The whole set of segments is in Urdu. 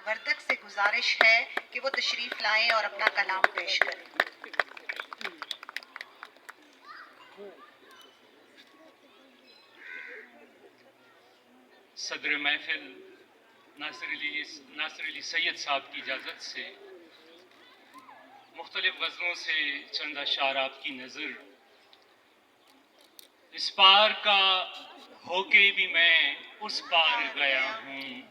وردک سے گزارش ہے کہ وہ تشریف لائیں اور اپنا کلام پیش کریں۔ صدر محفل ناصر علی سید صاحب کی اجازت سے مختلف غزلوں سے چند اشعار آپ کی نظر۔ اس پار کا ہو کے بھی میں اس پار گیا ہوں،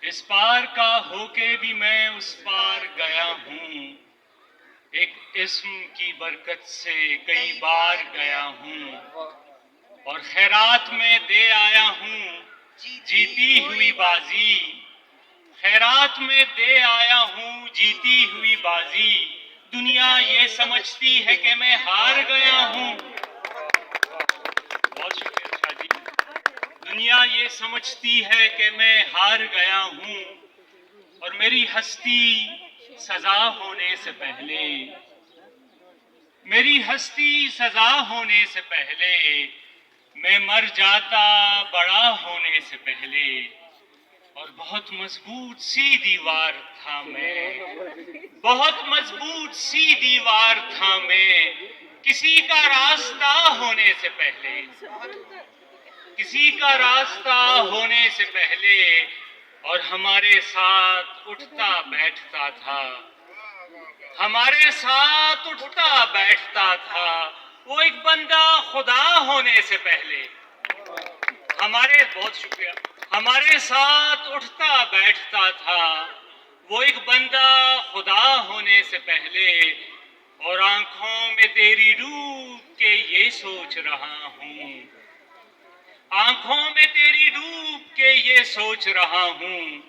اس پار کا ہو کے بھی میں اس پار گیا ہوں، ایک اسم کی برکت سے کئی بار گیا ہوں، اور خیرات میں دے آیا ہوں جیتی ہوئی بازی، خیرات میں دے آیا ہوں جیتی ہوئی بازی، دنیا یہ سمجھتی ہے کہ میں ہار گیا ہوں۔ بہت شکریہ شاہ جی۔ دنیا یہ سمجھتی ہے کہ میں ہار گیا ہوں، اور میری ہستی سزا ہونے سے پہلے، میری ہستی سزا ہونے سے پہلے، میں مر جاتا بڑا ہونے سے پہلے، اور بہت مضبوط سی دیوار تھا میں، بہت مضبوط سی دیوار تھا میں، کسی کا راستہ ہونے سے پہلے، کسی کا راستہ ہونے سے پہلے، اور ہمارے ساتھ اٹھتا بیٹھتا تھا، ہمارے ساتھ اٹھتا بیٹھتا تھا، وہ ایک بندہ خدا ہونے سے پہلے، بہت شکریہ، ہمارے ساتھ اٹھتا بیٹھتا تھا، وہ ایک بندہ خدا ہونے سے پہلے، اور آنکھوں میں تیری ڈوب کے یہ سوچ رہا ہوں، آنکھوں میں تیری ڈوب کے یہ سوچ رہا ہوں،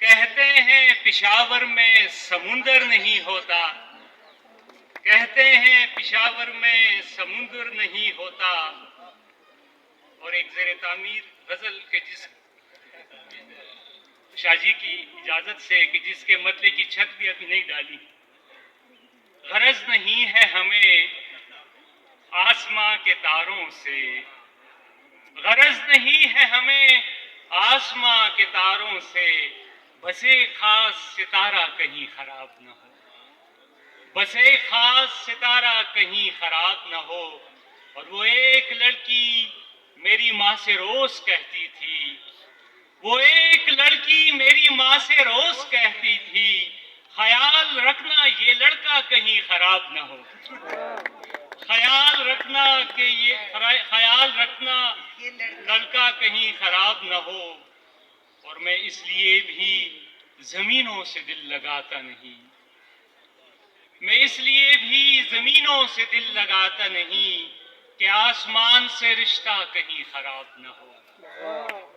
کہتے ہیں پشاور میں سمندر نہیں ہوتا، کہتے ہیں پشاور میں سمندر نہیں ہوتا، اور ایک زیر تعمیر غزل کے جس شاہ جی کی اجازت سے کہ جس کے مطلع کی چھت بھی ابھی نہیں ڈالی، غرض نہیں ہے ہمیں آسماں کے تاروں سے، غرض نہیں ہے ہمیں آسماں کے تاروں سے، بس ایک خاص ستارہ کہیں خراب نہ ہو، بس ایک خاص ستارہ کہیں خراب نہ ہو، اور وہ ایک لڑکی میری ماں سے روز کہتی تھی، وہ ایک لڑکی میری ماں سے روز کہتی تھی، خیال رکھنا یہ لڑکا کہیں خراب نہ ہو، خیال رکھنا کہ خیال رکھنا لڑکا کہیں خراب نہ ہو، اور میں اس لیے بھی زمینوں سے دل لگاتا نہیں، میں اس لیے بھی زمینوں سے دل لگاتا نہیں کہ آسمان سے رشتہ کہیں خراب نہ ہو،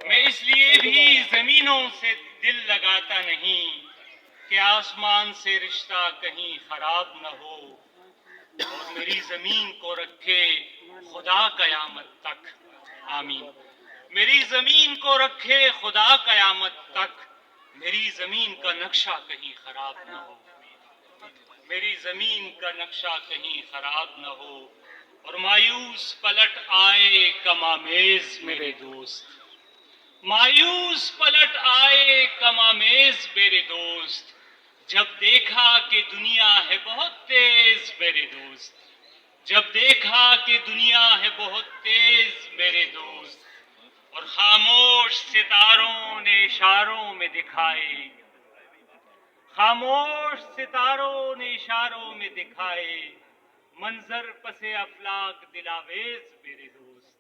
میں اس لیے بھی زمینوں سے دل لگاتا نہیں کہ آسمان سے رشتہ کہیں خراب نہ ہو، اور میری زمین کو رکھے خدا قیامت تک، آمین، میری زمین کو رکھے خدا قیامت تک، میری زمین کا نقشہ کہیں خراب نہ ہو، میری زمین کا نقشہ کہیں خراب نہ ہو، اور مایوس پلٹ آئے کمامیز میرے دوست، مایوس پلٹ آئے کمامیز میرے دوست، جب دیکھا کہ دنیا ہے بہت تیز میرے دوست، جب دیکھا کہ دنیا ہے بہت تیز میرے دوست، اور خاموش ستاروں نے اشاروں میں دکھائے، خاموش ستاروں نے اشاروں میں دکھائے، منظر پس افلاک دلاویز میرے دوست،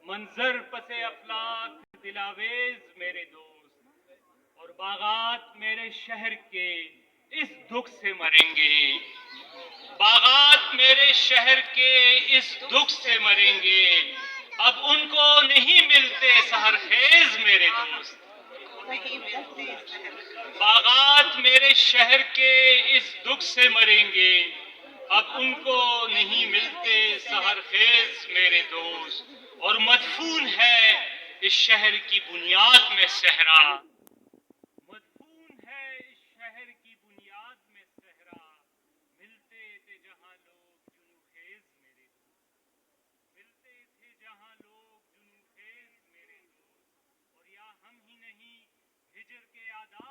منظر پس افلاک دلاویز میرے دوست، اور باغات میرے شہر کے اس دکھ سے مریں گے، باغات میرے شہر کے اس دکھ سے مریں گے، اب ان کو نہیں ملتے سحر خیز میرے دوست، باغات میرے شہر کے اس دکھ سے مریں گے، اب ان کو نہیں ملتے سحر خیز میرے دوست، اور مدفون ہے اس شہر کی بنیاد میں صحرا، مدفون ہے اس شہر کی بنیاد میں صحرا، ملتے تھے جہاں لوگ جنو خیز میرے دوست، ملتے تھے جہاں لوگ جنو خیز میرے دوست، اور یا ہم ہی نہیں ہجر کے آداب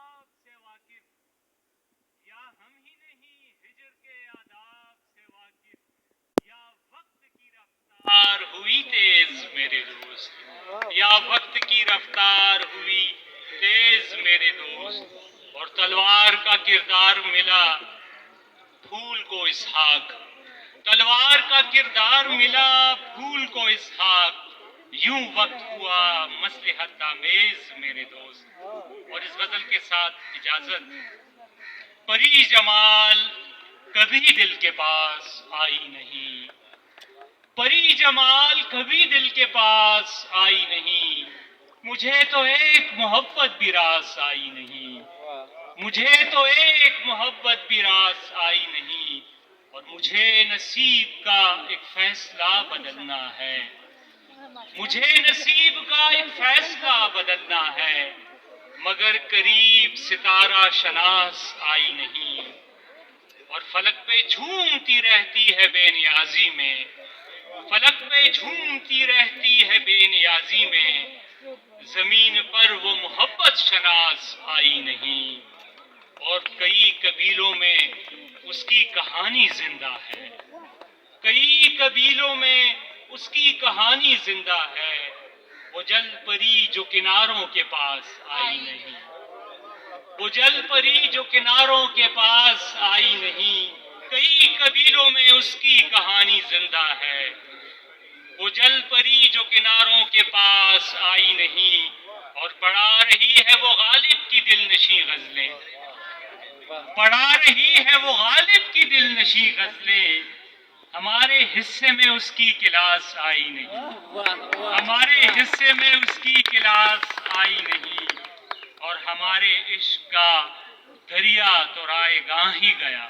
رفتار ہوئی تیز میرے دوست, یا وقت کی رفتار ہوئی تیز میرے دوست, اور تلوار کا کردار ملا پھول کو اسحاق, تلوار کا کردار ملا پھول کو اسحاق, یوں وقت ہوا مصلحت آمیز میرے دوست. اور اس غزل کے ساتھ اجازت. پری جمال کبھی دل کے پاس آئی نہیں, پری جمال کبھی دل کے پاس آئی نہیں, مجھے تو ایک محبت بھی راس آئی نہیں, مجھے تو ایک محبت بھی راس آئی نہیں, اور مجھے نصیب کا ایک فیصلہ بدلنا ہے, مجھے نصیب کا ایک فیصلہ بدلنا ہے, مگر قریب ستارہ شناس آئی نہیں, اور فلک پہ جھومتی رہتی ہے بے نیازی میں, فلک پہ جھومتی رہتی ہے بے نیازی میں, زمین پر وہ محبت شناس آئی نہیں, اور کئی قبیلوں میں اس کی کہانی زندہ ہے, کئی قبیلوں میں اس کی کہانی زندہ ہے, وہ جل پری جو کناروں کے پاس آئی نہیں, وہ جل پری جو کناروں کے پاس آئی نہیں, کئی قبیلوں میں اس کی کہانی زندہ ہے, وہ جل پری جو کناروں کے پاس آئی نہیں, اور پڑھا رہی ہے وہ غالب کی دل نشیں غزلیں, پڑھا رہی ہے وہ غالب کی دل نشیں غزلیں, ہمارے حصے میں اس کی کلاس آئی نہیں, ہمارے حصے میں اس کی کلاس آئی نہیں, اور ہمارے عشق کا دریا تو رائے گاں ہی گیا,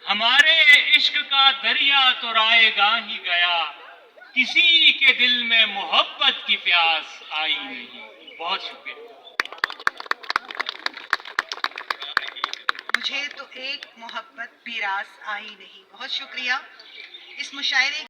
ہمارے عشق کا دریا تو رائے گاں ہی گیا, کسی کے دل میں محبت کی پیاس آئی نہیں. بہت شکریہ. مجھے تو ایک محبت بھی راس آئی نہیں. بہت شکریہ. اس مشاعرے